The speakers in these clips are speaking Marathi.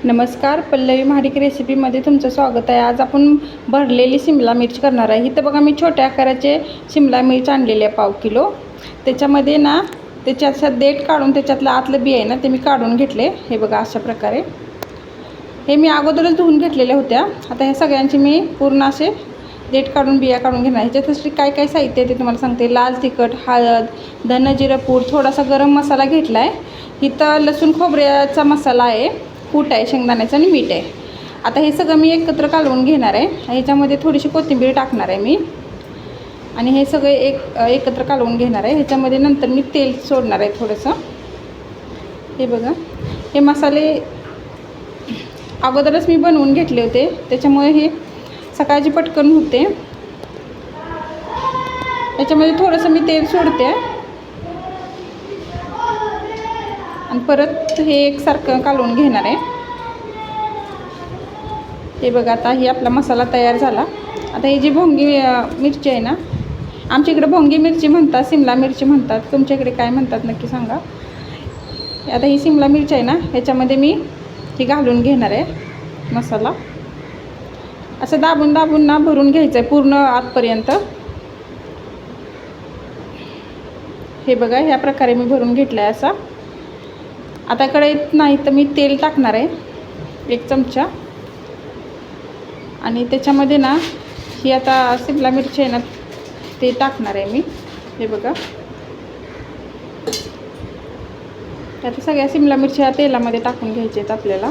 नमस्कार, पल्लवी महाडिक रेसिपीमध्ये तुमचं स्वागत आहे। आज आपण भरलेली शिमला मिर्च करणार आहे। इथं बघा मी छोट्या आकाराचे शिमला मिर्च आणलेले आहे 1/2 किलो। त्याच्यामध्ये ना त्याच्यात देठ काढून त्याच्यातलं आतलं बी आहे ना ते मी काढून घेतले। हे बघा अशा प्रकारे हे मी अगोदरच धुवून घेतलेल्या होत्या। आता हे सगळ्यांची मी पूर्ण असे देठ काढून बिया काढून घेणार। ह्याच्यासाठी काय काय साहित्य आहे ते तुम्हाला सांगते। लाल तिखट, हळद, धन जिरं पूड, थोडासा गरम मसाला घेतला आहे। इथं लसूण खोबऱ्याचा मसाला आहे, कूट आहे शेंगदाण्याचं आणि मीठ आहे। आता हे सगळं मी एकत्र कालवून घेणार आहे। ह्याच्यामध्ये थोडीशी कोथिंबीर टाकणार आहे मी आणि हे सगळे एकत्र कालवून घेणार आहे। ह्याच्यामध्ये नंतर मी तेल सोडणार आहे थोडंसं। हे बघा हे मसाले अगोदरच मी बनवून घेतले होते, त्याच्यामुळे हे सकाळची पटकन होते। याच्यामध्ये थोडंसं मी तेल सोडते आणि परत हे एकसारखं कालवून घेणार आहे। हे बघा आता ही आपला मसाला तयार झाला। आता ही जी भोंगी मिरची आहे ना, आमच्या इकडे भोंगी मिरची म्हणतात, शिमला मिरची म्हणतात, तुमच्या इकडे काय म्हणतात नक्की सांगा। आता ही शिमला मिरची आहे ना, ह्याच्यामध्ये मी ही घालून घेणार आहे मसाला। असं दाबून दाबून ना भरून घ्यायचं आहे पूर्ण आतपर्यंत। हे बघा ह्या प्रकारे मी भरून घेतलं आहे असा। आता कढईत नाही तर मी तेल टाकणार आहे 1 चमचा आणि त्याच्यामध्ये ना ही आता शिमला मिरची आहे ना ते टाकणार आहे मी। हे बघा आता सगळ्या शिमला मिरच्या तेलामध्ये टाकून घ्यायच्या आहेत आपल्याला।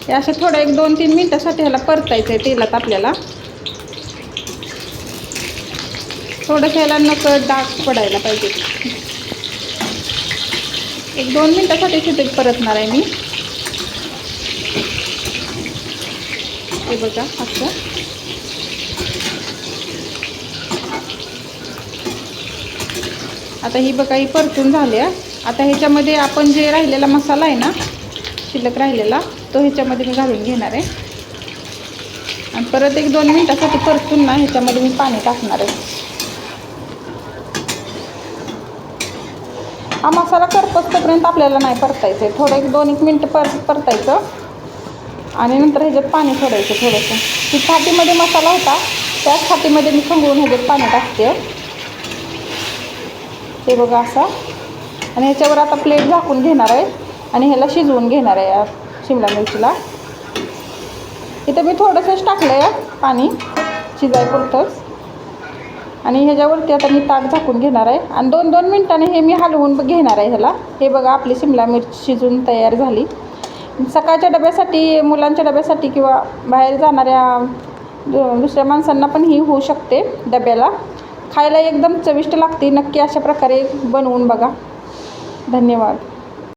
हे अशा थोडं 1-2-3 मिनिटासाठी ह्याला परतायचं आहे तेलात आपल्याला। थोडंसं ह्याला नकळत डाग पडायला पाहिजे। 1-2 मिनिटासाठी तिथे परतणार आहे मी। हे बघा असं आता ही बघा ही परतून झाली आहे। आता ह्याच्यामध्ये आपण जे राहिलेला मसाला आहे ना शिल्लक राहिलेला तो ह्याच्यामध्ये मी घालून घेणार आहे आणि परत 1-2 मिनिटासाठी परतून ना ह्याच्यामध्ये मी पाणी टाकणार आहे। हा मसाला करपस्तोपर्यंत आपल्याला नाही परतायचं आहे, थोडं 1-2 मिनटं परतायचं आणि नंतर ह्याच्यात पाणी सोडायचं थोडंसं। ती छातीमध्ये मसाला होता त्याच छातीमध्ये मी खंगवून ह्याच्यात पाणी टाकते। हे बघा असं आणि ह्याच्यावर आता प्लेट झाकून घेणार आहे आणि ह्याला शिजवून घेणार आहे या शिमला मिरचीला। इथं मी थोडंसंच टाकलं आहे पाणी शिजायपुरतंच आणि ह्याच्यावरती आता मी ताट झाकून घेणार आहे आणि 2-2 मिनिटांनी हे मी हलवून घेणार आहे ह्याला। हे बघा आपली शिमला मिरची शिजून तयार झाली। सकाळच्या डब्यासाठी, मुलांच्या डब्यासाठी किंवा बाहेर जाणाऱ्या दुसऱ्या माणसांना पण ही होऊ शकते डब्याला। खायला एकदम चविष्ट लागते। नक्की अशा प्रकारे बनवून बघा। धन्यवाद।